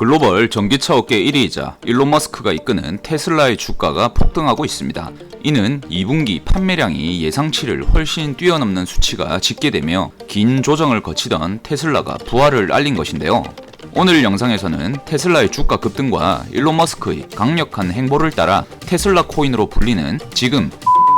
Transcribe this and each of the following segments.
글로벌 전기차 업계 1위이자 일론 머스크가 이끄는 테슬라의 주가가 폭등하고 있습니다. 이는 2분기 판매량이 예상치를 훨씬 뛰어넘는 수치가 집계되며 긴 조정을 거치던 테슬라가 부활을 알린 것인데요. 오늘 영상에서는 테슬라의 주가 급등과 일론 머스크의 강력한 행보를 따라 테슬라 코인으로 불리는 지금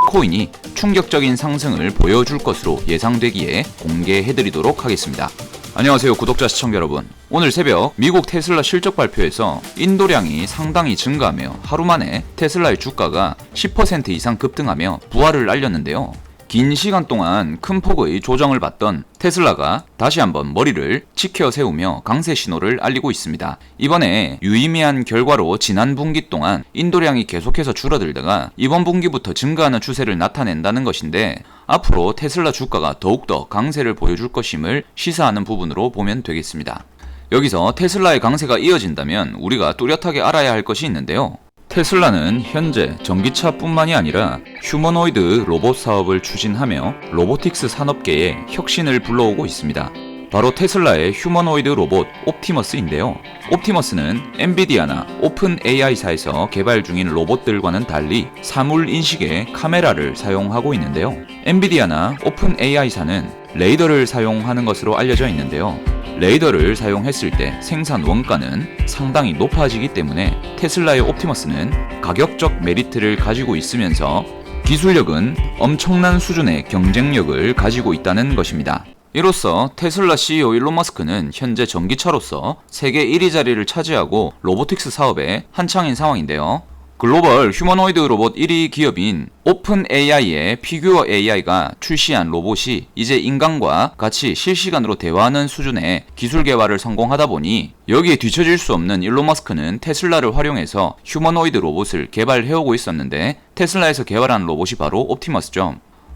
코인이 충격적인 상승을 보여줄 것으로 예상되기에 공개해드리도록 하겠습니다. 안녕하세요 구독자 시청자 여러분. 오늘 새벽 미국 테슬라 실적 발표에서 인도량이 상당히 증가하며 하루 만에 테슬라의 주가가 10% 이상 급등하며 부활을 알렸는데요. 긴 시간 동안 큰 폭의 조정을 받던 테슬라가 다시 한번 머리를 치켜 세우며 강세 신호를 알리고 있습니다. 이번에 유의미한 결과로 지난 분기 동안 인도량이 계속해서 줄어들다가 이번 분기부터 증가하는 추세를 나타낸다는 것인데 앞으로 테슬라 주가가 더욱더 강세를 보여줄 것임을 시사하는 부분으로 보면 되겠습니다. 여기서 테슬라의 강세가 이어진다면 우리가 뚜렷하게 알아야 할 것이 있는데요. 테슬라는 현재 전기차뿐만이 아니라 휴머노이드 로봇 사업을 추진하며 로보틱스 산업계에 혁신을 불러오고 있습니다. 바로 테슬라의 휴머노이드 로봇 옵티머스인데요. 옵티머스는 엔비디아나 오픈 AI사에서 개발 중인 로봇들과는 달리 사물 인식에 카메라를 사용하고 있는데요. 엔비디아나 오픈 AI사는 레이더를 사용하는 것으로 알려져 있는데요. 레이더를 사용했을 때 생산 원가는 상당히 높아지기 때문에 테슬라의 옵티머스는 가격적 메리트를 가지고 있으면서 기술력은 엄청난 수준의 경쟁력을 가지고 있다는 것입니다. 이로써 테슬라 CEO 일론 머스크는 현재 전기차로서 세계 1위 자리를 차지하고 로보틱스 사업에 한창인 상황인데요. 글로벌 휴머노이드 로봇 1위 기업인 오픈 AI의 피규어 AI가 출시한 로봇이 이제 인간과 같이 실시간으로 대화하는 수준의 기술 개발을 성공하다 보니 여기에 뒤처질 수 없는 일론 머스크는 테슬라를 활용해서 휴머노이드 로봇을 개발해오고 있었는데 테슬라에서 개발한 로봇이 바로 옵티머스죠.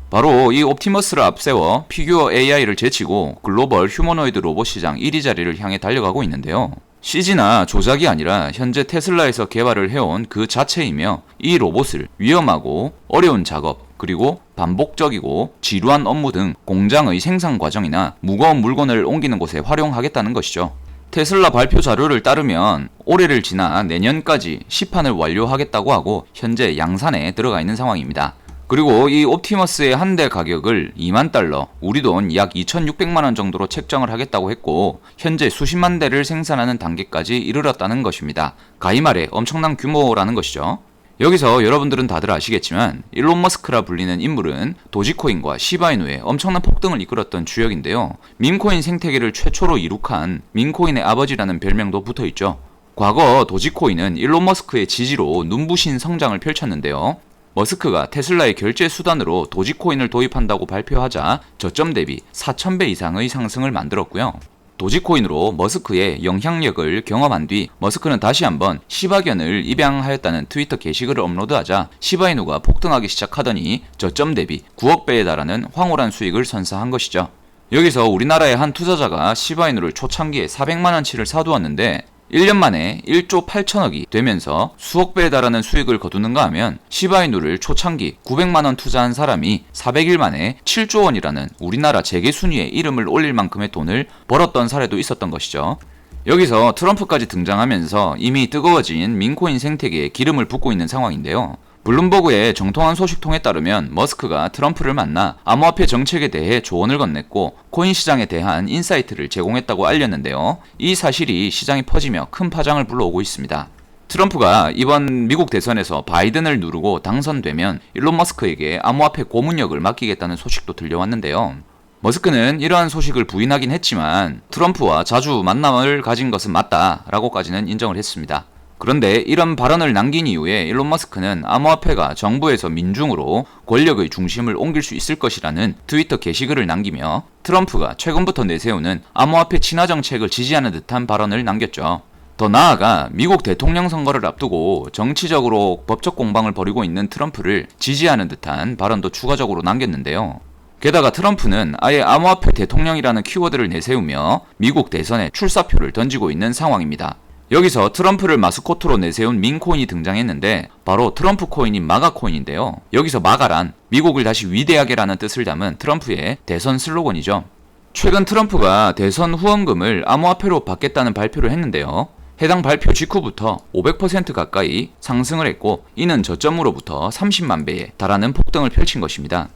바로 이 옵티머스를 앞세워 피규어 AI를 제치고 글로벌 휴머노이드 로봇 시장 1위 자리를 향해 달려가고 있는데요. CG나 조작이 아니라 현재 테슬라에서 개발을 해온 그 자체이며 이 로봇을 위험하고 어려운 작업 그리고 반복적이고 지루한 업무 등 공장의 생산 과정이나 무거운 물건을 옮기는 곳에 활용하겠다는 것이죠. 테슬라 발표 자료를 따르면 올해를 지나 내년까지 시판을 완료하겠다고 하고 현재 양산에 들어가 있는 상황입니다. 그리고 이 옵티머스의 한 대 가격을 2만 달러, 우리 돈 약 2,600만원 정도로 책정을 하겠다고 했고 현재 수십만 대를 생산하는 단계까지 이르렀다는 것입니다. 가히 말해 엄청난 규모라는 것이죠. 여기서 여러분들은 다들 아시겠지만 일론 머스크라 불리는 인물은 도지코인과 시바이누의 엄청난 폭등을 이끌었던 주역인데요. 밈코인 생태계를 최초로 이룩한 밈코인의 아버지라는 별명도 붙어있죠. 과거 도지코인은 일론 머스크의 지지로 눈부신 성장을 펼쳤는데요. 머스크가 테슬라의 결제 수단으로 도지코인을 도입한다고 발표하자 저점 대비 4,000배 이상의 상승을 만들었고요. 도지코인으로 머스크의 영향력을 경험한 뒤 머스크는 다시 한번 시바견을 입양하였다는 트위터 게시글을 업로드하자 시바이누가 폭등하기 시작하더니 저점 대비 9억 배에 달하는 황홀한 수익을 선사한 것이죠. 여기서 우리나라의 한 투자자가 시바이누를 초창기에 400만원치를 사두었는데 1년 만에 1조 8천억이 되면서 수억 배에 달하는 수익을 거두는가 하면 시바이누를 초창기 900만원 투자한 사람이 400일 만에 7조 원이라는 우리나라 재계 순위에 이름을 올릴 만큼의 돈을 벌었던 사례도 있었던 것이죠. 여기서 트럼프까지 등장하면서 이미 뜨거워진 밈코인 생태계에 기름을 붓고 있는 상황인데요. 블룸버그의 정통한 소식통에 따르면 머스크가 트럼프를 만나 암호화폐 정책에 대해 조언을 건넸고 코인 시장에 대한 인사이트를 제공했다고 알렸는데요. 이 사실이 시장에 퍼지며 큰 파장을 불러오고 있습니다. 트럼프가 이번 미국 대선에서 바이든을 누르고 당선되면 일론 머스크에게 암호화폐 고문역을 맡기겠다는 소식도 들려왔는데요. 머스크는 이러한 소식을 부인하긴 했지만 트럼프와 자주 만남을 가진 것은 맞다라고까지는 인정을 했습니다. 그런데 이런 발언을 남긴 이후에 일론 머스크는 암호화폐가 정부에서 민중으로 권력의 중심을 옮길 수 있을 것이라는 트위터 게시글을 남기며 트럼프가 최근부터 내세우는 암호화폐 친화 정책을 지지하는 듯한 발언을 남겼죠. 더 나아가 미국 대통령 선거를 앞두고 정치적으로 법적 공방을 벌이고 있는 트럼프를 지지하는 듯한 발언도 추가적으로 남겼는데요. 게다가 트럼프는 아예 암호화폐 대통령이라는 키워드를 내세우며 미국 대선에 출사표를 던지고 있는 상황입니다. 여기서 트럼프를 마스코트로 내세운 밈코인이 등장했는데 바로 트럼프 코인인 마가 코인인데요. 여기서 마가란 미국을 다시 위대하게라는 뜻을 담은 트럼프의 대선 슬로건이죠. 최근 트럼프가 대선 후원금을 암호화폐로 받겠다는 발표를 했는데요. 해당 발표 직후부터 500% 가까이 상승을 했고, 이는 저점으로부터 30만 배에 달하는 폭등을 펼친 것입니다.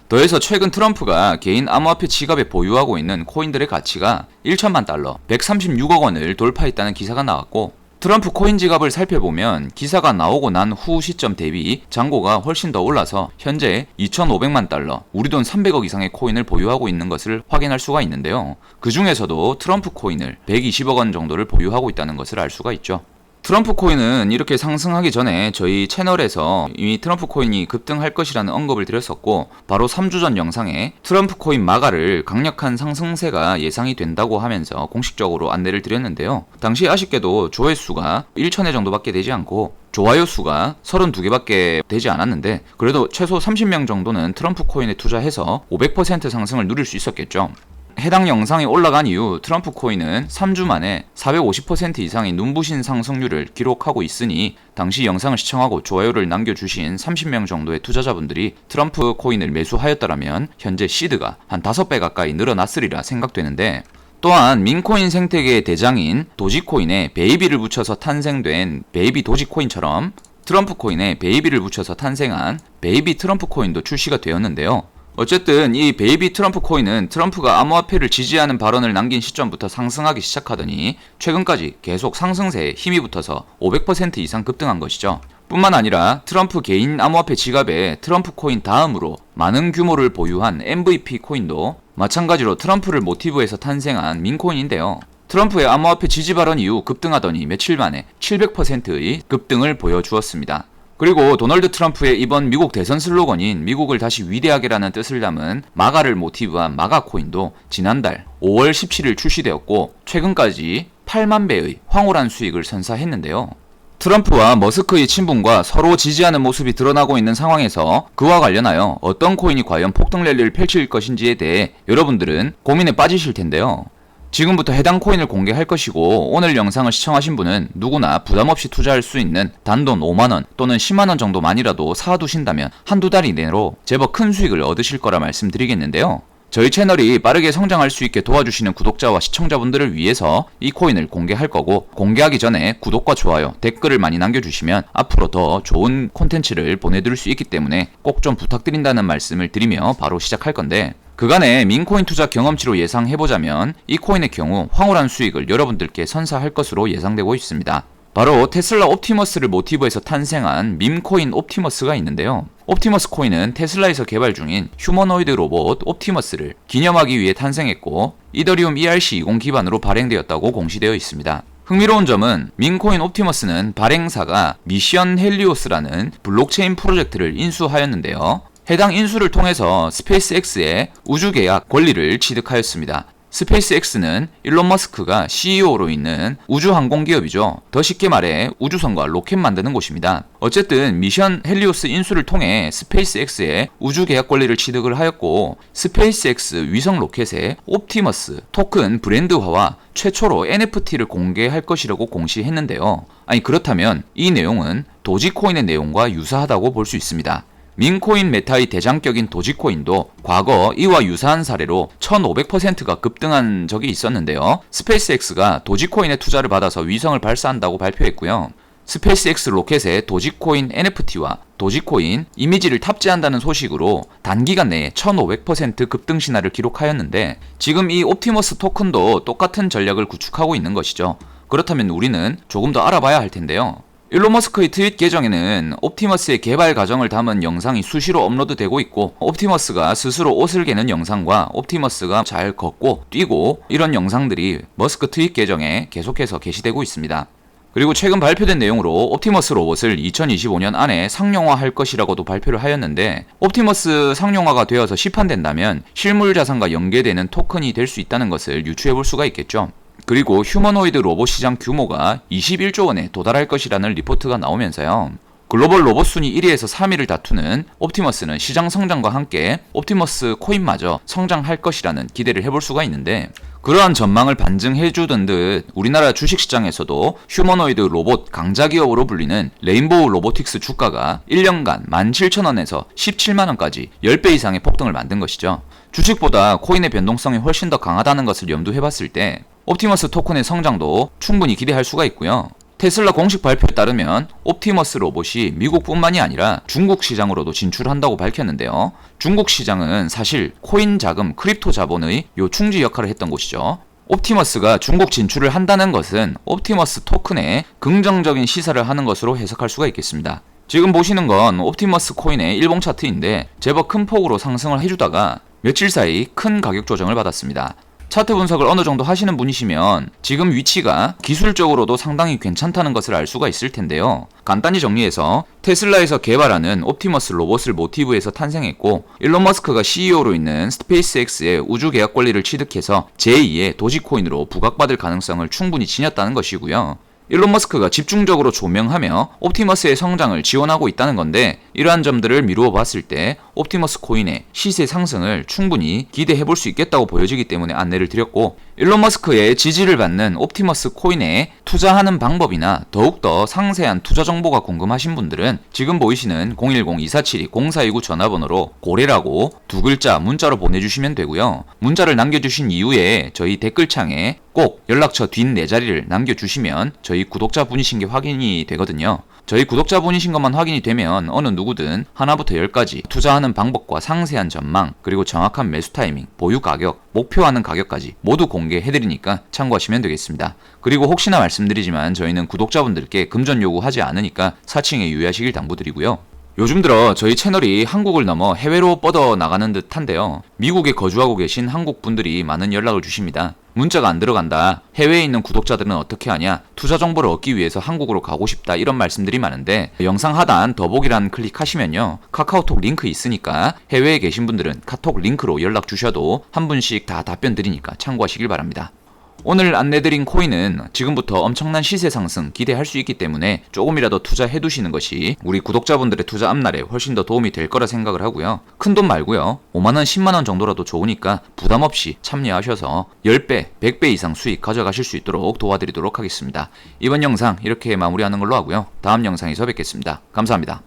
더해서 최근 트럼프가 개인 암호화폐 지갑에 보유하고 있는 코인들의 가치가 1천만 달러, 136억 원을 돌파했다는 기사가 나왔고, 트럼프 코인 지갑을 살펴보면 기사가 나오고 난 후 시점 대비 잔고가 훨씬 더 올라서 현재 2,500만 달러, 우리 돈 300억 이상의 코인을 보유하고 있는 것을 확인할 수가 있는데요. 그 중에서도 트럼프 코인을 120억 원 정도를 보유하고 있다는 것을 알 수가 있죠. 트럼프 코인은 이렇게 상승하기 전에 저희 채널에서 이미 트럼프 코인이 급등할 것이라는 언급을 드렸었고, 바로 3주 전 영상에 트럼프 코인 마가를 강력한 상승세가 예상이 된다고 하면서 공식적으로 안내를 드렸는데요. 당시 아쉽게도 조회수가 1,000회 정도밖에 되지 않고 좋아요 수가 32개밖에 되지 않았는데, 그래도 최소 30명 정도는 트럼프 코인에 투자해서 500% 상승을 누릴 수 있었겠죠. 해당 영상이 올라간 이후 트럼프 코인은 3주 만에 450% 이상의 눈부신 상승률을 기록하고 있으니, 당시 영상을 시청하고 좋아요를 남겨주신 30명 정도의 투자자분들이 트럼프 코인을 매수하였더라면 현재 시드가 한 5배 가까이 늘어났으리라 생각되는데, 또한 민코인 생태계의 대장인 도지코인에 베이비를 붙여서 탄생된 베이비 도지코인처럼 트럼프 코인에 베이비를 붙여서 탄생한 베이비 트럼프 코인도 출시가 되었는데요. 어쨌든 이 베이비 트럼프 코인은 트럼프가 암호화폐를 지지하는 발언을 남긴 시점부터 상승하기 시작하더니 최근까지 계속 상승세에 힘이 붙어서 500% 이상 급등한 것이죠. 뿐만 아니라 트럼프 개인 암호화폐 지갑에 트럼프 코인 다음으로 많은 규모를 보유한 MVP 코인도 마찬가지로 트럼프를 모티브해서 탄생한 민코인인데요. 트럼프의 암호화폐 지지 발언 이후 급등하더니 며칠 만에 700%의 급등을 보여주었습니다. 그리고 도널드 트럼프의 이번 미국 대선 슬로건인 미국을 다시 위대하게라는 뜻을 담은 마가를 모티브한 마가 코인도 지난달 5월 17일 출시되었고, 최근까지 8만 배의 황홀한 수익을 선사했는데요. 트럼프와 머스크의 친분과 서로 지지하는 모습이 드러나고 있는 상황에서 그와 관련하여 어떤 코인이 과연 폭등 랠리를 펼칠 것인지에 대해 여러분들은 고민에 빠지실 텐데요. 지금부터 해당 코인을 공개할 것이고, 오늘 영상을 시청하신 분은 누구나 부담없이 투자할 수 있는 단돈 5만원 또는 10만원 정도만이라도 사두신다면 한두 달 이내로 제법 큰 수익을 얻으실 거라 말씀드리겠는데요. 저희 채널이 빠르게 성장할 수 있게 도와주시는 구독자와 시청자분들을 위해서 이 코인을 공개할 거고, 공개하기 전에 구독과 좋아요, 댓글을 많이 남겨주시면 앞으로 더 좋은 콘텐츠를 보내드릴 수 있기 때문에 꼭 좀 부탁드린다는 말씀을 드리며 바로 시작할 건데, 그간의 민코인 투자 경험치로 예상해보자면 이 코인의 경우 황홀한 수익을 여러분들께 선사할 것으로 예상되고 있습니다. 바로 테슬라 옵티머스를 모티브해서 탄생한 밈코인 옵티머스가 있는데요. 옵티머스 코인은 테슬라에서 개발 중인 휴머노이드 로봇 옵티머스를 기념하기 위해 탄생했고, 이더리움 ERC20 기반으로 발행되었다고 공시되어 있습니다. 흥미로운 점은 민코인 옵티머스는 발행사가 미션 헬리오스라는 블록체인 프로젝트를 인수하였는데요. 해당 인수를 통해서 스페이스X의 우주계약 권리를 취득하였습니다. 스페이스X는 일론 머스크가 CEO로 있는 우주항공기업이죠. 더 쉽게 말해 우주선과 로켓 만드는 곳입니다. 어쨌든 미션 헬리오스 인수를 통해 스페이스X의 우주계약 권리를 취득을 하였고, 스페이스X 위성 로켓의 옵티머스 토큰 브랜드화와 최초로 NFT를 공개할 것이라고 공시했는데요. 아니, 그렇다면 이 내용은 도지코인의 내용과 유사하다고 볼 수 있습니다. 민코인 메타의 대장격인 도지코인도 과거 이와 유사한 사례로 1500%가 급등한 적이 있었는데요. 스페이스X가 도지코인의 투자를 받아서 위성을 발사한다고 발표했고요. 스페이스X 로켓에 도지코인 NFT와 도지코인 이미지를 탑재한다는 소식으로 단기간 내에 1500% 급등 신화를 기록하였는데, 지금 이 옵티머스 토큰도 똑같은 전략을 구축하고 있는 것이죠. 그렇다면 우리는 조금 더 알아봐야 할 텐데요. 일론 머스크의 트윗 계정에는 옵티머스의 개발 과정을 담은 영상이 수시로 업로드되고 있고, 옵티머스가 스스로 옷을 개는 영상과 옵티머스가 잘 걷고 뛰고 이런 영상들이 머스크 트윗 계정에 계속해서 게시되고 있습니다. 그리고 최근 발표된 내용으로 옵티머스 로봇을 2025년 안에 상용화할 것이라고도 발표를 하였는데, 옵티머스 상용화가 되어서 시판된다면 실물 자산과 연계되는 토큰이 될 수 있다는 것을 유추해 볼 수가 있겠죠. 그리고 휴머노이드 로봇 시장 규모가 21조 원에 도달할 것이라는 리포트가 나오면서요. 글로벌 로봇 순위 1위에서 3위를 다투는 옵티머스는 시장 성장과 함께 옵티머스 코인마저 성장할 것이라는 기대를 해볼 수가 있는데, 그러한 전망을 반증해주던 듯 우리나라 주식시장에서도 휴머노이드 로봇 강자기업으로 불리는 레인보우 로보틱스 주가가 1년간 17,000원에서 17만원까지 10배 이상의 폭등을 만든 것이죠. 주식보다 코인의 변동성이 훨씬 더 강하다는 것을 염두해봤을 때 옵티머스 토큰의 성장도 충분히 기대할 수가 있고요. 테슬라 공식 발표에 따르면 옵티머스 로봇이 미국뿐만이 아니라 중국 시장으로도 진출한다고 밝혔는데요. 중국 시장은 사실 코인 자금, 크립토 자본의 요충지 역할을 했던 곳이죠. 옵티머스가 중국 진출을 한다는 것은 옵티머스 토큰에 긍정적인 시사를 하는 것으로 해석할 수가 있겠습니다. 지금 보시는 건 옵티머스 코인의 일봉 차트인데 제법 큰 폭으로 상승을 해주다가 며칠 사이 큰 가격 조정을 받았습니다. 차트 분석을 어느 정도 하시는 분이시면 지금 위치가 기술적으로도 상당히 괜찮다는 것을 알 수가 있을 텐데요. 간단히 정리해서 테슬라에서 개발하는 옵티머스 로봇을 모티브해서 탄생했고 일론 머스크가 CEO로 있는 스페이스X의 우주 계약 권리를 취득해서 제2의 도지코인으로 부각받을 가능성을 충분히 지녔다는 것이고요. 일론 머스크가 집중적으로 조명하며 옵티머스의 성장을 지원하고 있다는 건데 이러한 점들을 미루어 봤을 때 옵티머스 코인의 시세 상승을 충분히 기대해 볼 수 있겠다고 보여지기 때문에 안내를 드렸고 일론 머스크의 지지를 받는 옵티머스 코인에 투자하는 방법이나 더욱더 상세한 투자 정보가 궁금하신 분들은 지금 보이시는 010-2472-0429 전화번호로 고래라고 두 글자 문자로 보내주시면 되고요. 문자를 남겨주신 이후에 저희 댓글창에 꼭 연락처 뒷 네 자리를 남겨주시면 저희 구독자분이신 게 확인이 되거든요. 저희 구독자분이신 것만 확인이 되면 어느 누구든 하나부터 10까지 투자하는 방법과 상세한 전망, 그리고 정확한 매수 타이밍, 보유 가격, 목표하는 가격까지 모두 공개해드리니까 참고하시면 되겠습니다. 그리고 혹시나 말씀드리지만 저희는 구독자분들께 금전 요구하지 않으니까 사칭에 유의하시길 당부드리고요. 요즘 들어 저희 채널이 한국을 넘어 해외로 뻗어나가는 듯한데요. 미국에 거주하고 계신 한국 분들이 많은 연락을 주십니다. 문자가 안 들어간다. 해외에 있는 구독자들은 어떻게 하냐? 투자 정보를 얻기 위해서 한국으로 가고 싶다. 이런 말씀들이 많은데 영상 하단 더보기란 클릭하시면요. 카카오톡 링크 있으니까 해외에 계신 분들은 카톡 링크로 연락 주셔도 한 분씩 다 답변 드리니까 참고하시길 바랍니다. 오늘 안내드린 코인은 지금부터 엄청난 시세 상승 기대할 수 있기 때문에 조금이라도 투자해 두시는 것이 우리 구독자분들의 투자 앞날에 훨씬 더 도움이 될 거라 생각을 하고요. 큰돈 말고요. 5만원, 10만원 정도라도 좋으니까 부담 없이 참여하셔서 10배, 100배 이상 수익 가져가실 수 있도록 도와드리도록 하겠습니다. 이번 영상 이렇게 마무리하는 걸로 하고요. 다음 영상에서 뵙겠습니다. 감사합니다.